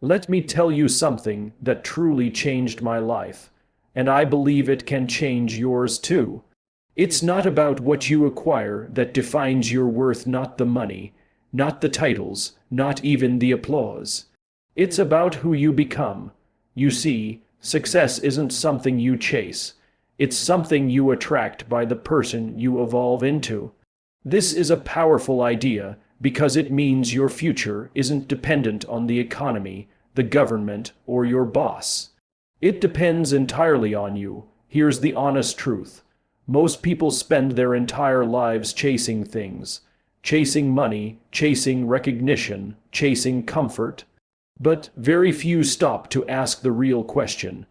Let me tell you something that truly changed my life, and I believe it can change yours too. It's not about what you acquire that defines your worth, not the money, not the titles, not even the applause. It's about who you become. You see, success isn't something you chase. It's something you attract by the person you evolve into. This is a powerful idea because it means your future isn't dependent on the economy, the government, or your boss. It depends entirely on you. Here's the honest truth. Most people spend their entire lives chasing things, chasing money, chasing recognition, chasing comfort. But very few stop to ask the real question: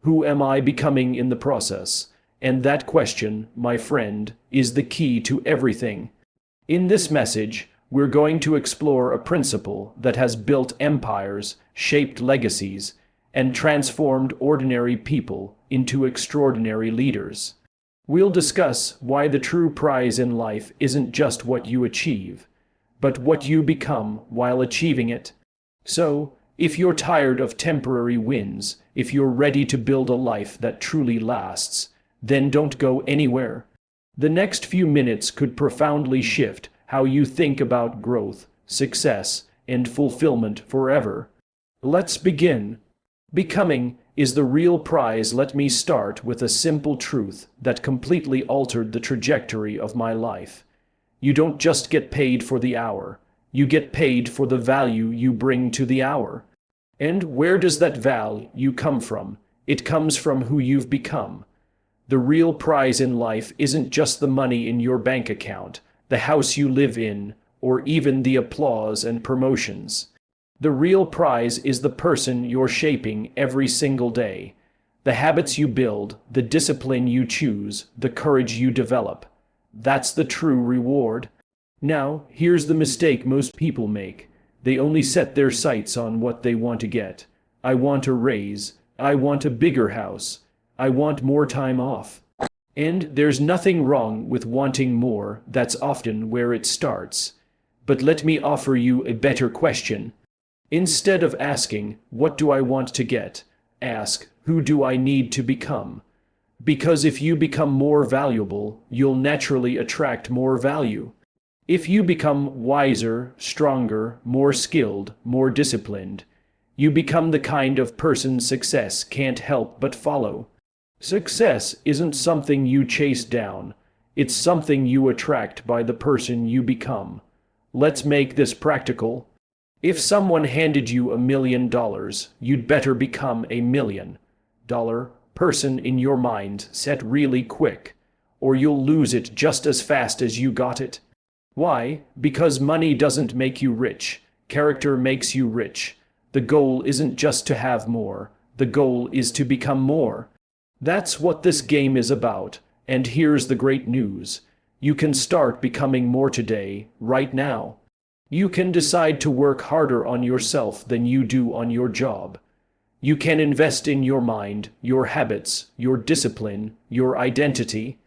who am I becoming in the process? And that question, my friend, is the key to everything. In this message, we're going to explore a principle that has built empires, shaped legacies, and transformed ordinary people into extraordinary leaders. We'll discuss why the true prize in life isn't just what you achieve, but what you become while achieving it. So, if you're tired of temporary wins, if you're ready to build a life that truly lasts, then don't go anywhere. The next few minutes could profoundly shift how you think about growth, success, and fulfillment forever. Let's begin. Becoming is the real prize. Let me start with a simple truth that completely altered the trajectory of my life. You don't just get paid for the hour. You get paid for the value you bring to the hour. And where does that value come from? It comes from who you've become. The real prize in life isn't just the money in your bank account, the house you live in, or even the applause and promotions. The real prize is the person you're shaping every single day, the habits you build, the discipline you choose, the courage you develop. That's the true reward. Now, here's the mistake most people make. They only set their sights on what they want to get. I want a raise. I want a bigger house. I want more time off. And there's nothing wrong with wanting more. That's often where it starts. But let me offer you a better question. Instead of asking, what do I want to get? Ask, who do I need to become? Because if you become more valuable, you'll naturally attract more value. If you become wiser, stronger, more skilled, more disciplined, you become the kind of person success can't help but follow. Success isn't something you chase down. It's something you attract by the person you become. Let's make this practical. If someone handed you $1 million, you'd better become a $1 million person in your mind set really quick, or you'll lose it just as fast as you got it. Why? Because money doesn't make you rich. Character makes you rich. The goal isn't just to have more. The goal is to become more. That's what this game is about. And here's the great news. You can start becoming more today, right now. You can decide to work harder on yourself than you do on your job. You can invest in your mind, your habits, your discipline, your identity.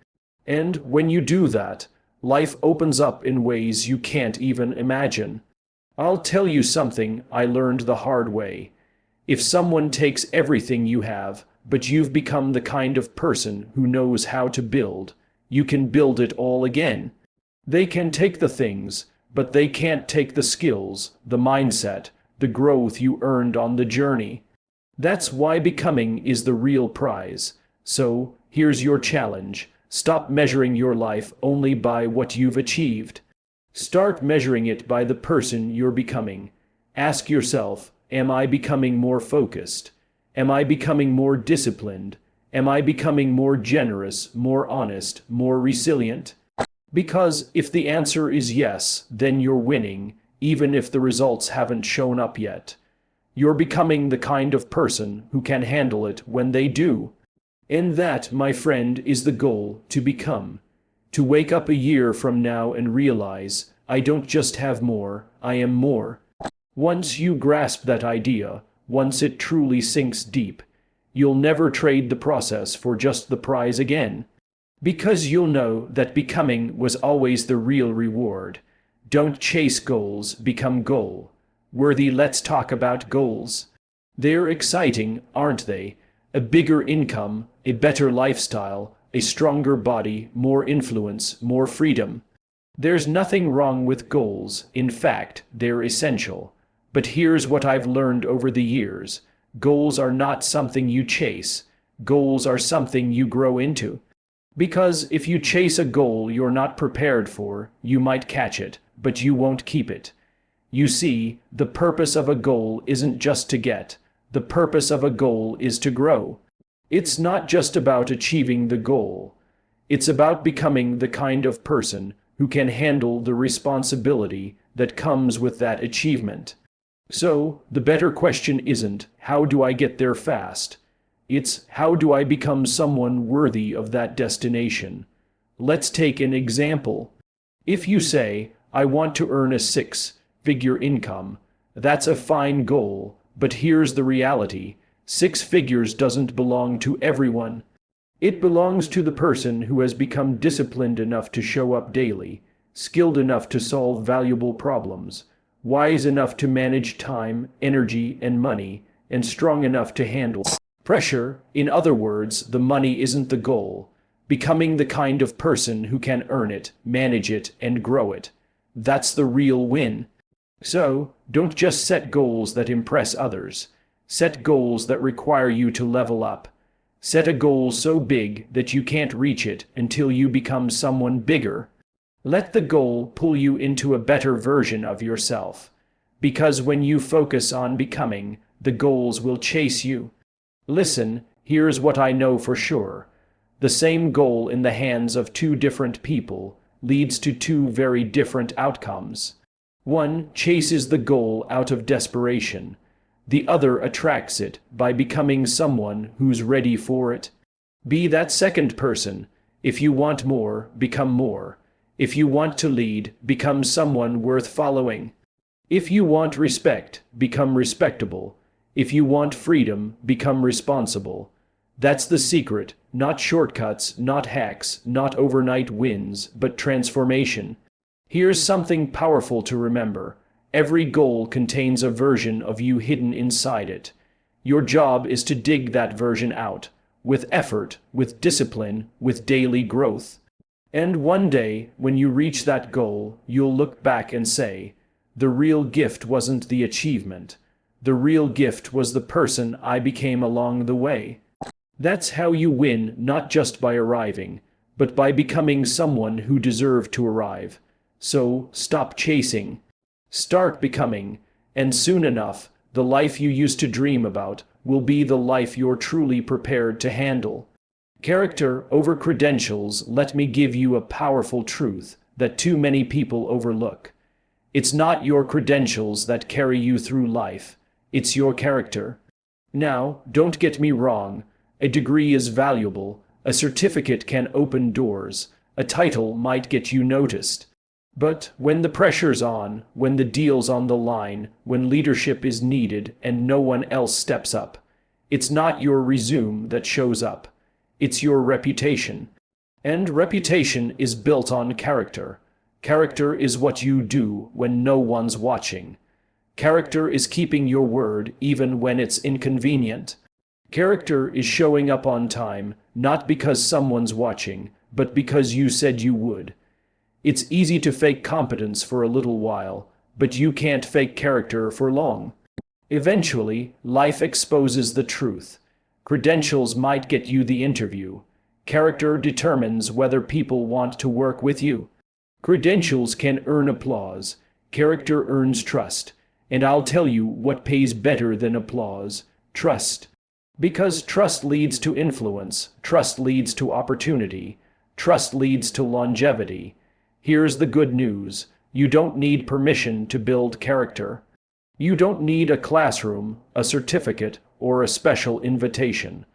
And when you do that, life opens up in ways you can't even imagine. I'll tell you something I learned the hard way. If someone takes everything you have, but you've become the kind of person who knows how to build, you can build it all again. They can take the things, but they can't take the skills, the mindset, the growth you earned on the journey. That's why becoming is the real prize. So, here's your challenge. Stop measuring your life only by what you've achieved. Start measuring it by the person you're becoming. Ask yourself, am I becoming more focused? Am I becoming more disciplined? Am I becoming more generous, more honest, more resilient? Because if the answer is yes, then you're winning, even if the results haven't shown up yet. You're becoming the kind of person who can handle it when they do. And that, my friend, is the goal, to become. To wake up a year from now and realize, I don't just have more, I am more. Once you grasp that idea, once it truly sinks deep, you'll never trade the process for just the prize again. Because you'll know that becoming was always the real reward. Don't chase goals, become goal-worthy. Let's talk about goals. They're exciting, aren't they? A bigger income, a better lifestyle, a stronger body, more influence, more freedom. There's nothing wrong with goals. In fact, they're essential. But here's what I've learned over the years. Goals are not something you chase. Goals are something you grow into. Because if you chase a goal you're not prepared for, you might catch it, but you won't keep it. You see, the purpose of a goal isn't just to get. The purpose of a goal is to grow. It's not just about achieving the goal. It's about becoming the kind of person who can handle the responsibility that comes with that achievement. So, the better question isn't, how do I get there fast? It's, how do I become someone worthy of that destination? Let's take an example. If you say, I want to earn a six-figure income, that's a fine goal, but here's the reality. 6 figures doesn't belong to everyone. It belongs to the person who has become disciplined enough to show up daily, skilled enough to solve valuable problems, wise enough to manage time, energy, and money, and strong enough to handle pressure. In other words, the money isn't the goal. Becoming the kind of person who can earn it, manage it, and grow it. That's the real win. So, don't just set goals that impress others. Set goals that require you to level up. Set a goal so big that you can't reach it until you become someone bigger. Let the goal pull you into a better version of yourself. Because when you focus on becoming, the goals will chase you. Listen, here's what I know for sure. The same goal in the hands of 2 different people leads to 2 very different outcomes. One chases the goal out of desperation. The other attracts it by becoming someone who's ready for it. Be that second person. If you want more, become more. If you want to lead, become someone worth following. If you want respect, become respectable. If you want freedom, become responsible. That's the secret, not shortcuts, not hacks, not overnight wins, but transformation. Here's something powerful to remember. Every goal contains a version of you hidden inside it. Your job is to dig that version out, with effort, with discipline, with daily growth. And one day, when you reach that goal, you'll look back and say, the real gift wasn't the achievement. The real gift was the person I became along the way. That's how you win, not just by arriving, but by becoming someone who deserved to arrive. So, stop chasing. Start becoming, and soon enough, the life you used to dream about will be the life you're truly prepared to handle. Character over credentials. Let me give you a powerful truth that too many people overlook. It's not your credentials that carry you through life. It's your character. Now, don't get me wrong. A degree is valuable. A certificate can open doors. A title might get you noticed. But when the pressure's on, when the deal's on the line, when leadership is needed and no one else steps up, it's not your resume that shows up. It's your reputation. And reputation is built on character. Character is what you do when no one's watching. Character is keeping your word even when it's inconvenient. Character is showing up on time, not because someone's watching, but because you said you would. It's easy to fake competence for a little while, but you can't fake character for long. Eventually, life exposes the truth. Credentials might get you the interview. Character determines whether people want to work with you. Credentials can earn applause. Character earns trust. And I'll tell you what pays better than applause: trust. Because trust leads to influence, trust leads to opportunity, trust leads to longevity. Here's the good news. You don't need permission to build character. You don't need a classroom, a certificate, or a special invitation.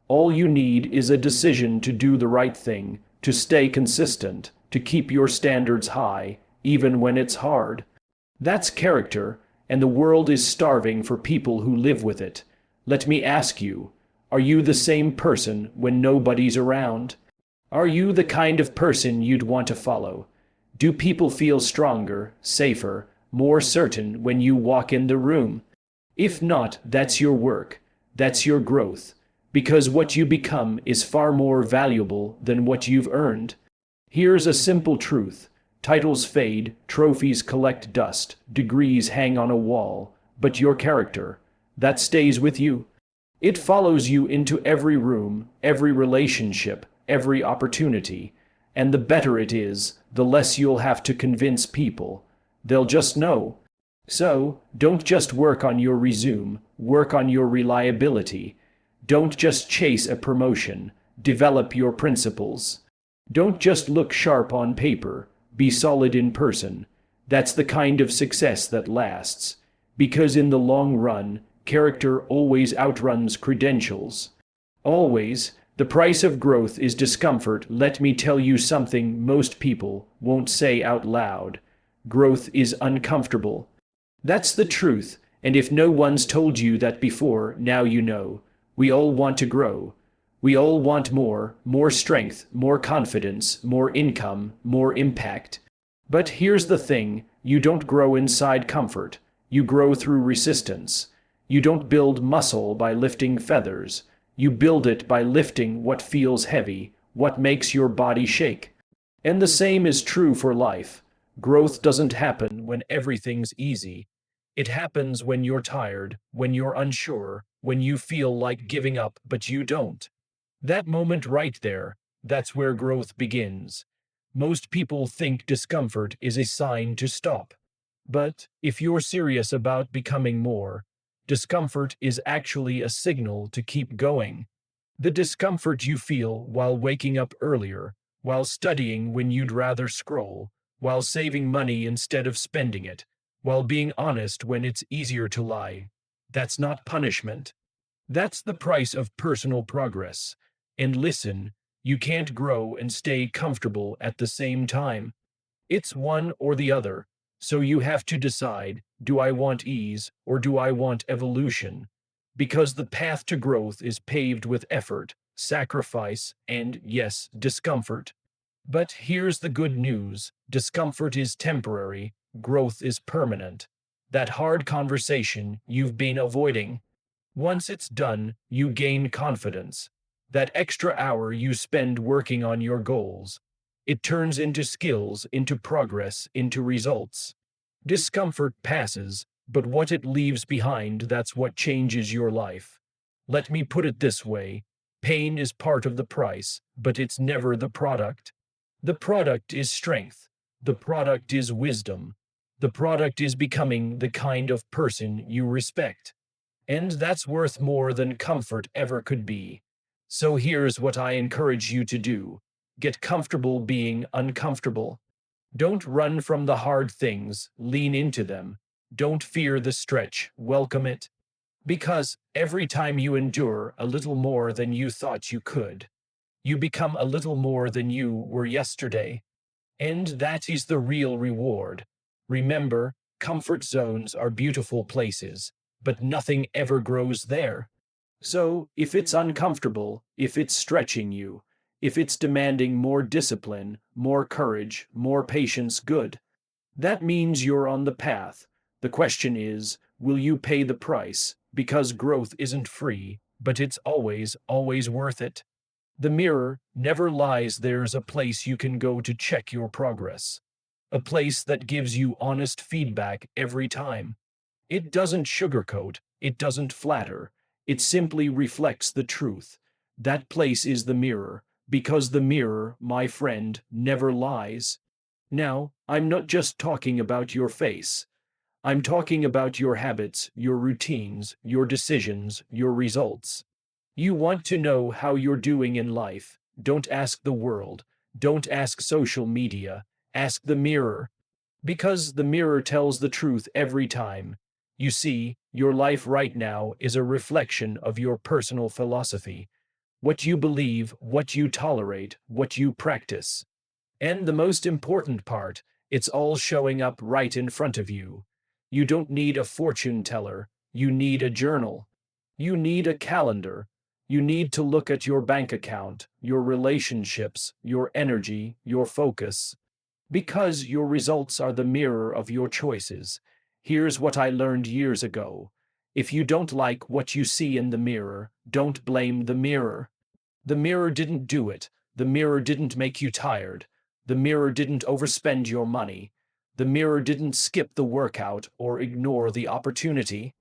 All you need is a decision to do the right thing, to stay consistent, to keep your standards high, even when it's hard. That's character, and the world is starving for people who live with it. Let me ask you, are you the same person when nobody's around? Are you the kind of person you'd want to follow? Do people feel stronger, safer, more certain when you walk in the room? If not, that's your work. That's your growth. Because what you become is far more valuable than what you've earned. Here's a simple truth. Titles fade, trophies collect dust, degrees hang on a wall, but your character, that stays with you. It follows you into every room, every relationship, every opportunity. And the better it is, the less you'll have to convince people. They'll just know. So, don't just work on your resume, work on your reliability. Don't just chase a promotion, develop your principles. Don't just look sharp on paper, be solid in person. That's the kind of success that lasts. Because in the long run, character always outruns credentials. Always, the price of growth is discomfort. Let me tell you something most people won't say out loud. Growth is uncomfortable. That's the truth, and if no one's told you that before, now you know. We all want to grow. We all want more strength, more confidence, more income, more impact. But here's the thing, you don't grow inside comfort. You grow through resistance. You don't build muscle by lifting feathers. You build it by lifting what feels heavy, what makes your body shake. And the same is true for life. Growth doesn't happen when everything's easy. It happens when you're tired, when you're unsure, when you feel like giving up but you don't. That moment right there, that's where growth begins. Most people think discomfort is a sign to stop. But if you're serious about becoming more, discomfort is actually a signal to keep going. The discomfort you feel while waking up earlier, while studying when you'd rather scroll, while saving money instead of spending it, while being honest when it's easier to lie, that's not punishment. That's the price of personal progress. And listen, you can't grow and stay comfortable at the same time. It's one or the other. So you have to decide, do I want ease or do I want evolution? Because the path to growth is paved with effort, sacrifice, and, yes, discomfort. But here's the good news. Discomfort is temporary, growth is permanent. That hard conversation you've been avoiding. Once it's done, you gain confidence. That extra hour you spend working on your goals. It turns into skills, into progress, into results. Discomfort passes, but what it leaves behind, that's what changes your life. Let me put it this way. Pain is part of the price, but it's never the product. The product is strength. The product is wisdom. The product is becoming the kind of person you respect. And that's worth more than comfort ever could be. So here's what I encourage you to do. Get comfortable being uncomfortable. Don't run from the hard things, lean into them. Don't fear the stretch, welcome it. Because every time you endure a little more than you thought you could, you become a little more than you were yesterday. And that is the real reward. Remember, comfort zones are beautiful places, but nothing ever grows there. So, if it's uncomfortable, if it's stretching you, if it's demanding more discipline, more courage, more patience, good. That means you're on the path. The question is, will you pay the price? Because growth isn't free, but it's always worth it. The mirror never lies. There's a place you can go to check your progress. A place that gives you honest feedback every time. It doesn't sugarcoat, it doesn't flatter, it simply reflects the truth. That place is the mirror, because the mirror, my friend, never lies. Now, I'm not just talking about your face. I'm talking about your habits, your routines, your decisions, your results. You want to know how you're doing in life. Don't ask the world. Don't ask social media. Ask the mirror. Because the mirror tells the truth every time. You see, your life right now is a reflection of your personal philosophy. What you believe, what you tolerate, what you practice. And the most important part, it's all showing up right in front of you. You don't need a fortune teller. You need a journal. You need a calendar. You need to look at your bank account, your relationships, your energy, your focus. Because your results are the mirror of your choices. Here's what I learned years ago. If you don't like what you see in the mirror, don't blame the mirror. The mirror didn't do it. The mirror didn't make you tired. The mirror didn't overspend your money. The mirror didn't skip the workout or ignore the opportunity.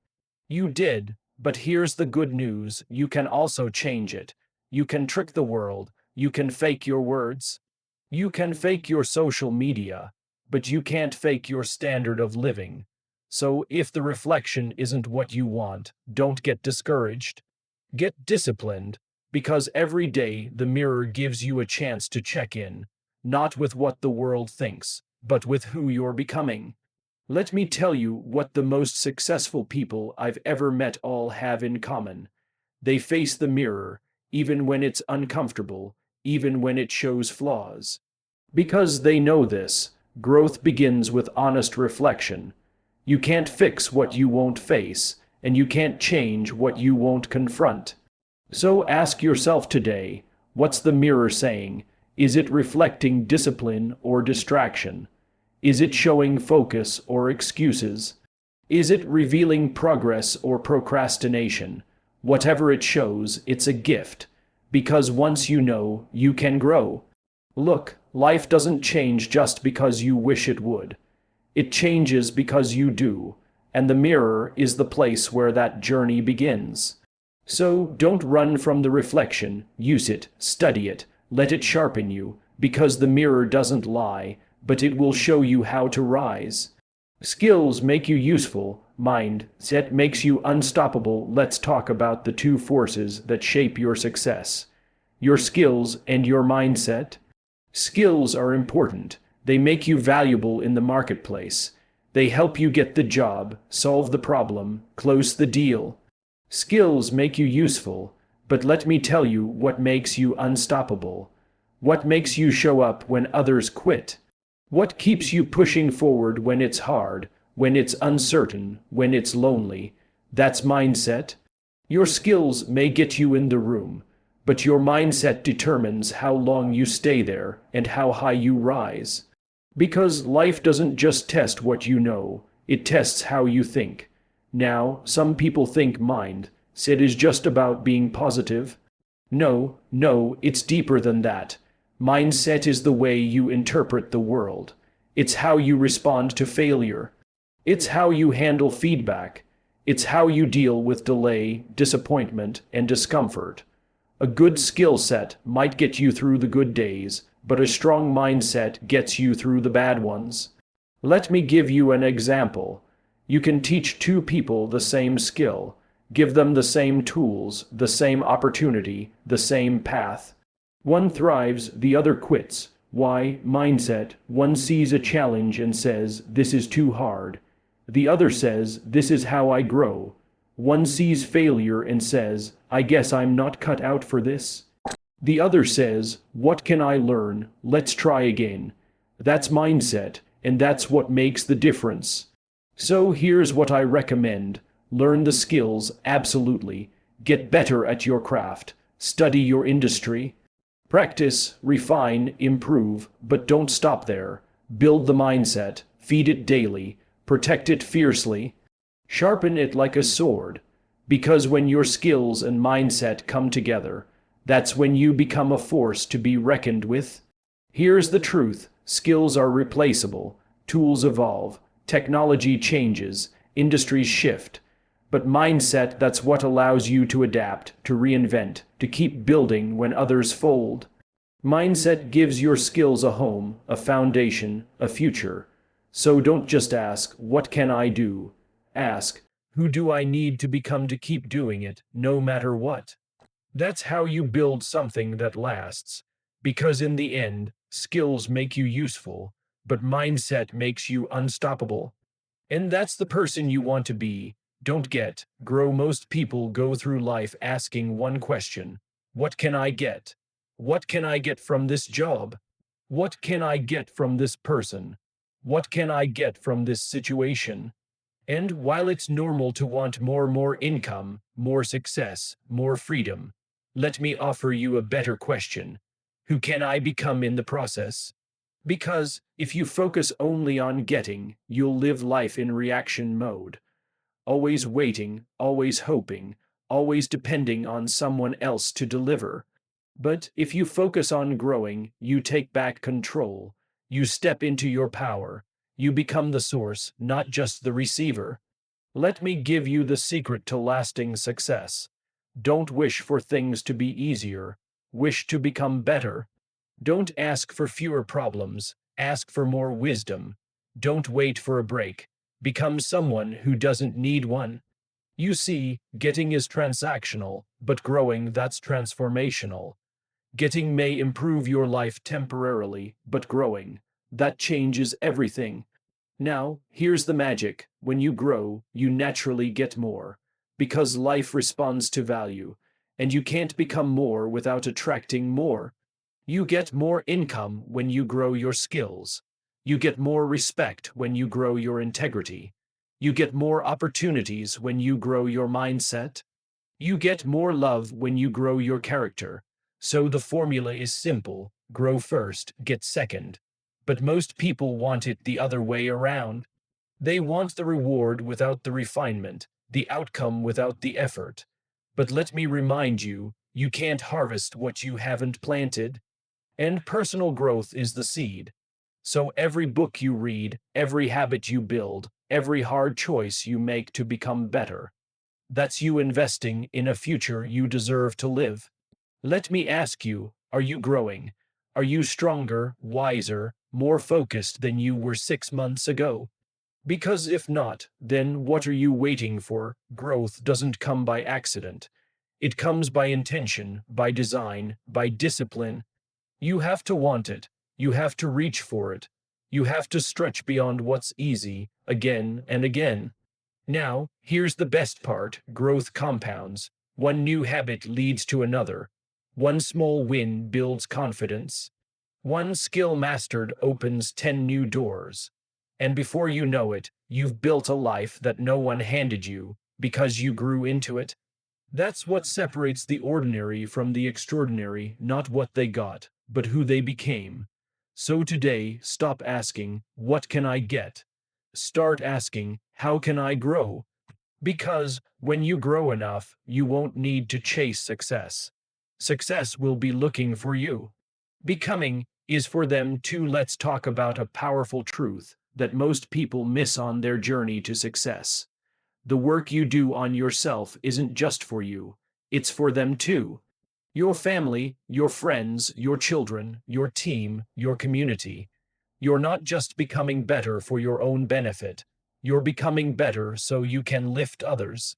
You did, but here's the good news: you can also change it. You can trick the world. You can fake your words. You can fake your social media, but you can't fake your standard of living. So if the reflection isn't what you want, don't get discouraged. Get disciplined, because every day the mirror gives you a chance to check in, not with what the world thinks, but with who you're becoming. Let me tell you what the most successful people I've ever met all have in common. They face the mirror, even when it's uncomfortable, even when it shows flaws. Because they know this, growth begins with honest reflection. You can't fix what you won't face, and you can't change what you won't confront. So ask yourself today, what's the mirror saying? Is it reflecting discipline or distraction? Is it showing focus or excuses? Is it revealing progress or procrastination? Whatever it shows, it's a gift. Because once you know, you can grow. Look, life doesn't change just because you wish it would. It changes because you do, and the mirror is the place where that journey begins. So don't run from the reflection, use it, study it, let it sharpen you, because the mirror doesn't lie, but it will show you how to rise. Skills make you useful, mindset makes you unstoppable. Let's talk about the two forces that shape your success: your skills and your mindset. Skills are important. They make you valuable in the marketplace. They help you get the job, solve the problem, close the deal. Skills make you useful, but let me tell you what makes you unstoppable. What makes you show up when others quit? What keeps you pushing forward when it's hard, when it's uncertain, when it's lonely? That's mindset. Your skills may get you in the room, but your mindset determines how long you stay there and how high you rise. Because life doesn't just test what you know, it tests how you think. Now, some people think mindset is just about being positive. No, it's deeper than that. Mindset is the way you interpret the world. It's how you respond to failure. It's how you handle feedback. It's how you deal with delay, disappointment, and discomfort. A good skill set might get you through the good days, but a strong mindset gets you through the bad ones. Let me give you an example. You can teach two people the same skill, give them the same tools, the same opportunity, the same path. One thrives, the other quits. Why? Mindset. One sees a challenge and says, "This is too hard." The other says, "This is how I grow." One sees failure and says, "I guess I'm not cut out for this." The other says, "What can I learn? Let's try again." That's mindset, and that's what makes the difference. So here's what I recommend. Learn the skills, absolutely. Get better at your craft. Study your industry. Practice, refine, improve, but don't stop there. Build the mindset, feed it daily, protect it fiercely, sharpen it like a sword. Because when your skills and mindset come together, that's when you become a force to be reckoned with. Here's the truth: skills are replaceable, tools evolve, technology changes, industries shift. But mindset, that's what allows you to adapt, to reinvent, to keep building when others fold. Mindset gives your skills a home, a foundation, a future. So don't just ask, "What can I do?" Ask, "Who do I need to become to keep doing it, no matter what?" That's how you build something that lasts. Because in the end, skills make you useful, but mindset makes you unstoppable. And that's the person you want to be. Don't get, grow. Most people go through life asking one question: what can I get? What can I get from this job? What can I get from this person? What can I get from this situation? And while it's normal to want more income, more success, more freedom, let me offer you a better question. Who can I become in the process? Because if you focus only on getting, you'll live life in reaction mode. always waiting, always hoping, always depending on someone else to deliver. But if you focus on growing, you take back control. You step into your power. You become the source, not just the receiver. Let me give you the secret to lasting success. Don't wish for things to be easier. Wish to become better. Don't ask for fewer problems. Ask for more wisdom. Don't wait for a break. Become someone who doesn't need one. You see, getting is transactional, but growing, that's transformational. Getting may improve your life temporarily, but growing, that changes everything. Now, here's the magic. When you grow, you naturally get more. Because life responds to value, and you can't become more without attracting more. You get more income when you grow your skills. You get more respect when you grow your integrity. You get more opportunities when you grow your mindset. You get more love when you grow your character. So the formula is simple: grow first, get second. But most people want it the other way around. They want the reward without the refinement, the outcome without the effort. But let me remind you, you can't harvest what you haven't planted. And personal growth is the seed. So every book you read, every habit you build, every hard choice you make to become better, that's you investing in a future you deserve to live. Let me ask you, are you growing? Are you stronger, wiser, more focused than you were 6 months ago? Because if not, then what are you waiting for? Growth doesn't come by accident. It comes by intention, by design, by discipline. You have to want it. You have to reach for it. You have to stretch beyond what's easy, again and again. Now, here's the best part: growth compounds. One new habit leads to another. One small win builds confidence. One skill mastered opens 10 new doors. And before you know it, you've built a life that no one handed you, because you grew into it. That's what separates the ordinary from the extraordinary, not what they got, but who they became. So today, stop asking, what can I get? Start asking, how can I grow? Because when you grow enough, you won't need to chase success. Success will be looking for you. Becoming is for them too. Let's talk about a powerful truth that most people miss on their journey to success. The work you do on yourself isn't just for you, it's for them too. Your family, your friends, your children, your team, your community. You're not just becoming better for your own benefit, you're becoming better so you can lift others.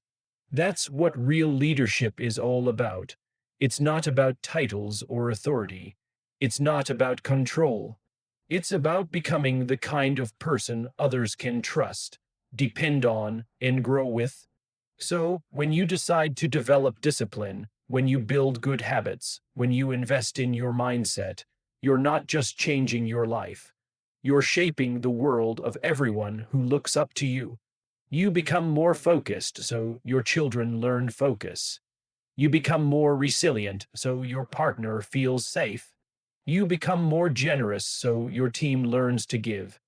That's what real leadership is all about. It's not about titles or authority. It's not about control. It's about becoming the kind of person others can trust, depend on, and grow with. So, when you decide to develop discipline, when you build good habits, when you invest in your mindset, you're not just changing your life. You're shaping the world of everyone who looks up to you. You become more focused, so your children learn focus. You become more resilient, so your partner feels safe. You become more generous, so your team learns to give.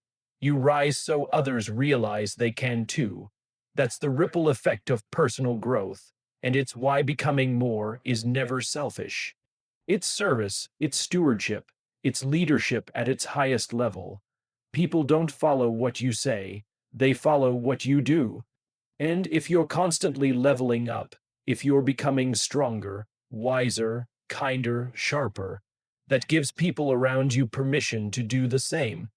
You rise so others realize they can too. That's the ripple effect of personal growth, and it's why becoming more is never selfish. It's service, it's stewardship, it's leadership at its highest level. People don't follow what you say, they follow what you do. And if you're constantly leveling up, if you're becoming stronger, wiser, kinder, sharper, that gives people around you permission to do the same.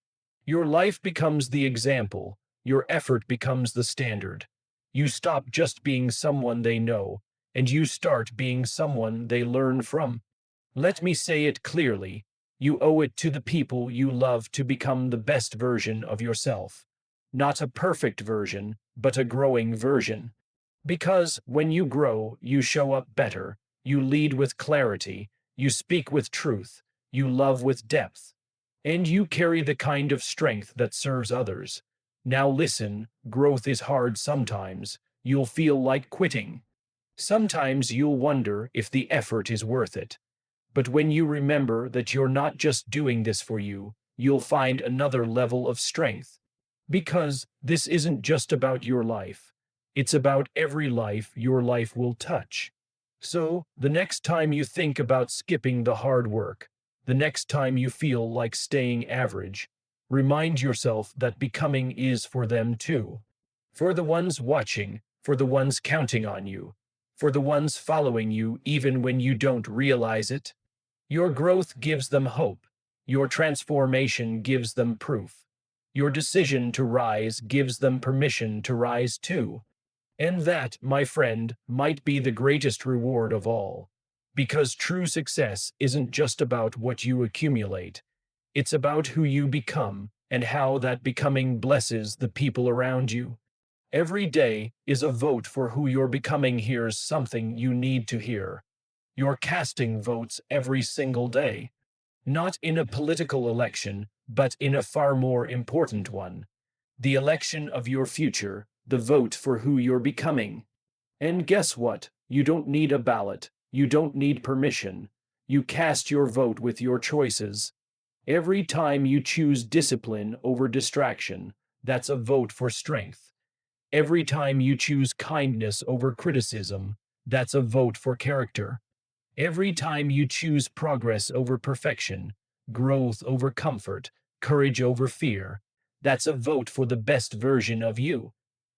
Your life becomes the example, your effort becomes the standard. You stop just being someone they know, and you start being someone they learn from. Let me say it clearly: you owe it to the people you love to become the best version of yourself. Not a perfect version, but a growing version. Because when you grow, you show up better, you lead with clarity, you speak with truth, you love with depth, and you carry the kind of strength that serves others. Now listen, growth is hard sometimes. You'll feel like quitting. Sometimes you'll wonder if the effort is worth it. But when you remember that you're not just doing this for you, you'll find another level of strength. Because this isn't just about your life. It's about every life your life will touch. So, the next time you think about skipping the hard work, the next time you feel like staying average, remind yourself that becoming is for them too. For the ones watching, for the ones counting on you, for the ones following you even when you don't realize it. Your growth gives them hope. Your transformation gives them proof. Your decision to rise gives them permission to rise too. And that, my friend, might be the greatest reward of all. Because true success isn't just about what you accumulate, it's about who you become and how that becoming blesses the people around you. Every day is a vote for who you're becoming. Here's something you need to hear. You're casting votes every single day. Not in a political election, but in a far more important one. The election of your future, the vote for who you're becoming. And guess what? You don't need a ballot. You don't need permission. You cast your vote with your choices. Every time you choose discipline over distraction, that's a vote for strength. Every time you choose kindness over criticism, that's a vote for character. Every time you choose progress over perfection, growth over comfort, courage over fear, that's a vote for the best version of you.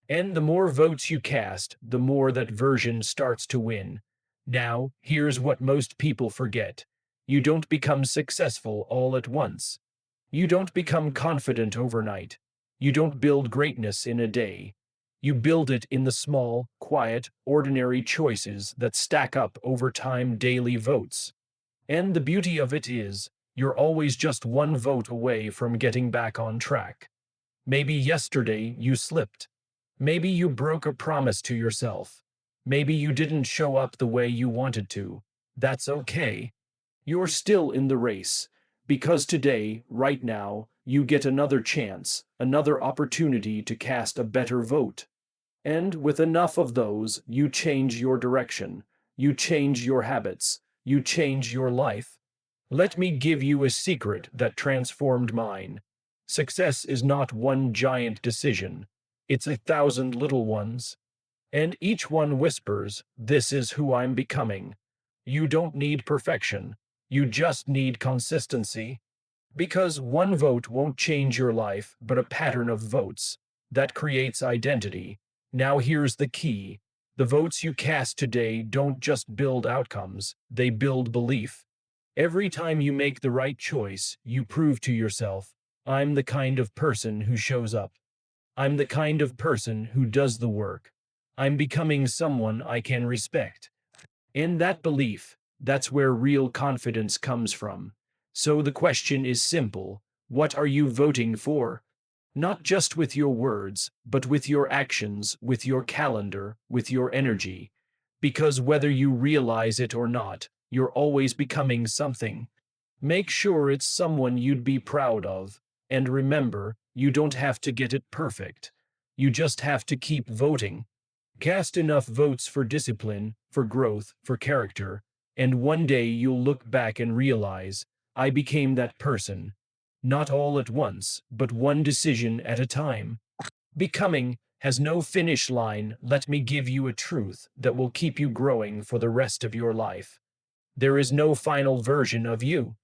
And the more votes you cast, the more that version starts to win. Now, here's what most people forget. You don't become successful all at once. You don't become confident overnight. You don't build greatness in a day. You build it in the small, quiet, ordinary choices that stack up over time, daily votes. And the beauty of it is, you're always just one vote away from getting back on track. Maybe yesterday you slipped. Maybe you broke a promise to yourself. Maybe you didn't show up the way you wanted to. That's okay. You're still in the race. Because today, right now, you get another chance, another opportunity to cast a better vote. And with enough of those, you change your direction. You change your habits. You change your life. Let me give you a secret that transformed mine. Success is not one giant decision. It's 1,000 little ones. And each one whispers, "This is who I'm becoming." You don't need perfection. You just need consistency. Because one vote won't change your life, but a pattern of votes. That creates identity. Now here's the key. The votes you cast today don't just build outcomes, they build belief. Every time you make the right choice, you prove to yourself, I'm the kind of person who shows up. I'm the kind of person who does the work. I'm becoming someone I can respect. In that belief, that's where real confidence comes from. So the question is simple. What are you voting for? Not just with your words, but with your actions, with your calendar, with your energy. Because whether you realize it or not, you're always becoming something. Make sure it's someone you'd be proud of. And remember, you don't have to get it perfect. You just have to keep voting. Cast enough votes for discipline, for growth, for character, and one day you'll look back and realize, I became that person. Not all at once, but one decision at a time. Becoming has no finish line. Let me give you a truth that will keep you growing for the rest of your life. There is no final version of you.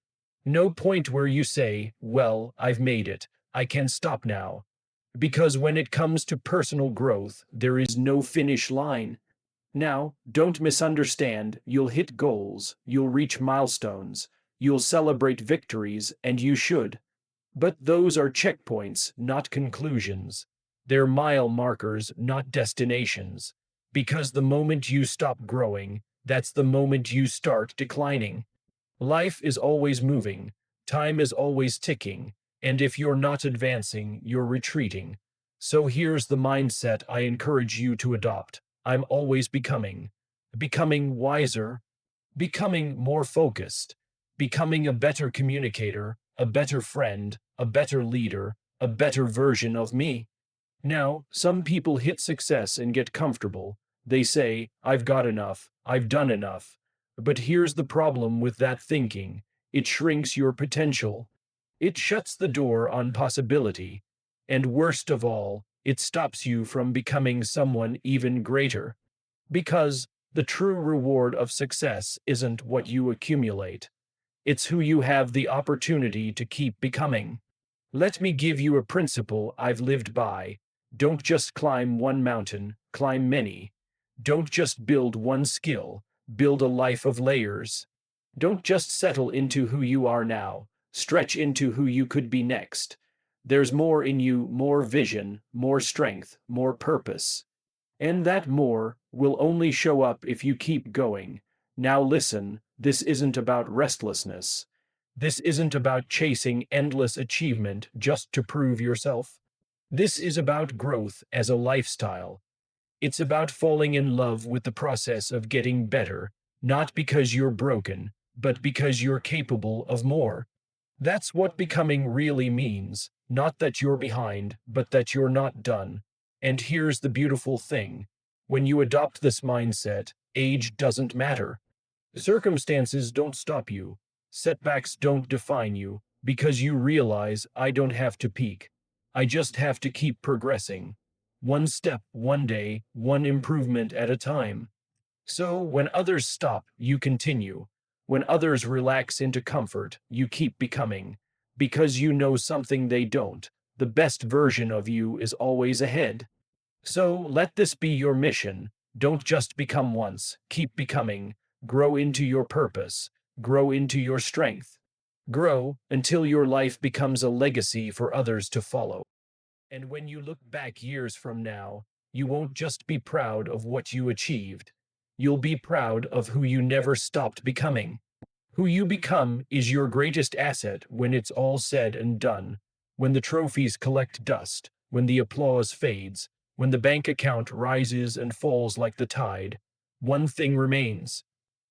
No point where you say, well, I've made it. I can stop now. Because when it comes to personal growth, there is no finish line. Now, don't misunderstand, you'll hit goals, you'll reach milestones, you'll celebrate victories, and you should. But those are checkpoints, not conclusions. They're mile markers, not destinations. Because the moment you stop growing, that's the moment you start declining. Life is always moving, time is always ticking, and if you're not advancing, you're retreating. So here's the mindset I encourage you to adopt. I'm always becoming. Becoming wiser, becoming more focused, becoming a better communicator, a better friend, a better leader, a better version of me. Now, some people hit success and get comfortable. They say, I've got enough, I've done enough. But here's the problem with that thinking. It shrinks your potential. It shuts the door on possibility. And worst of all, it stops you from becoming someone even greater. Because the true reward of success isn't what you accumulate, it's who you have the opportunity to keep becoming. Let me give you a principle I've lived by. Don't just climb one mountain, climb many. Don't just build one skill, build a life of layers. Don't just settle into who you are now, stretch into who you could be next. There's more in you, more vision, more strength, more purpose. And that more will only show up if you keep going. Now listen, this isn't about restlessness. This isn't about chasing endless achievement just to prove yourself. This is about growth as a lifestyle. It's about falling in love with the process of getting better, not because you're broken, but because you're capable of more. That's what becoming really means, not that you're behind, but that you're not done. And here's the beautiful thing. When you adopt this mindset, age doesn't matter. Circumstances don't stop you. Setbacks don't define you, because you realize I don't have to peak. I just have to keep progressing. One step, one day, one improvement at a time. So when others stop, you continue. When others relax into comfort, you keep becoming. Because you know something they don't. The best version of you is always ahead. So let this be your mission. Don't just become once, keep becoming. Grow into your purpose. Grow into your strength. Grow until your life becomes a legacy for others to follow. And when you look back years from now, you won't just be proud of what you achieved. You'll be proud of who you never stopped becoming. Who you become is your greatest asset when it's all said and done. When the trophies collect dust, when the applause fades, when the bank account rises and falls like the tide, one thing remains.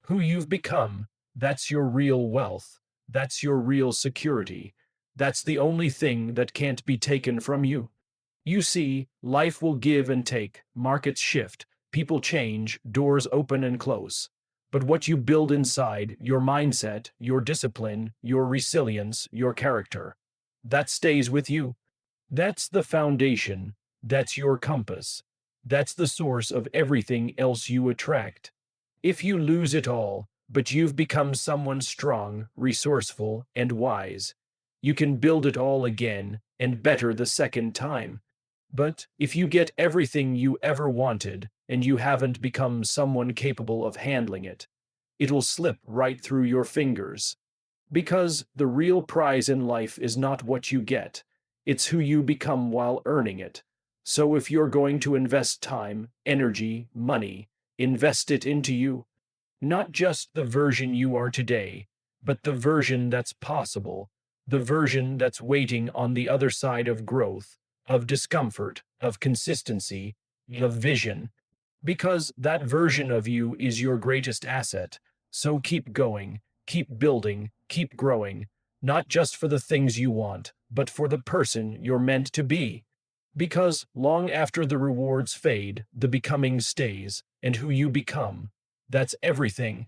Who you've become, that's your real wealth. That's your real security. That's the only thing that can't be taken from you. You see, life will give and take, markets shift, people change, doors open and close. But what you build inside, your mindset, your discipline, your resilience, your character, that stays with you. That's the foundation. That's your compass. That's the source of everything else you attract. If you lose it all, but you've become someone strong, resourceful, and wise, you can build it all again, and better the second time. But if you get everything you ever wanted, and you haven't become someone capable of handling it, it'll slip right through your fingers. Because the real prize in life is not what you get, it's who you become while earning it. So if you're going to invest time, energy, money, invest it into you. Not just the version you are today, but the version that's possible, the version that's waiting on the other side of growth, of discomfort, of consistency, of vision. Because that version of you is your greatest asset. So keep going, keep building, keep growing, not just for the things you want, but for the person you're meant to be. Because long after the rewards fade, the becoming stays, and who you become, that's everything.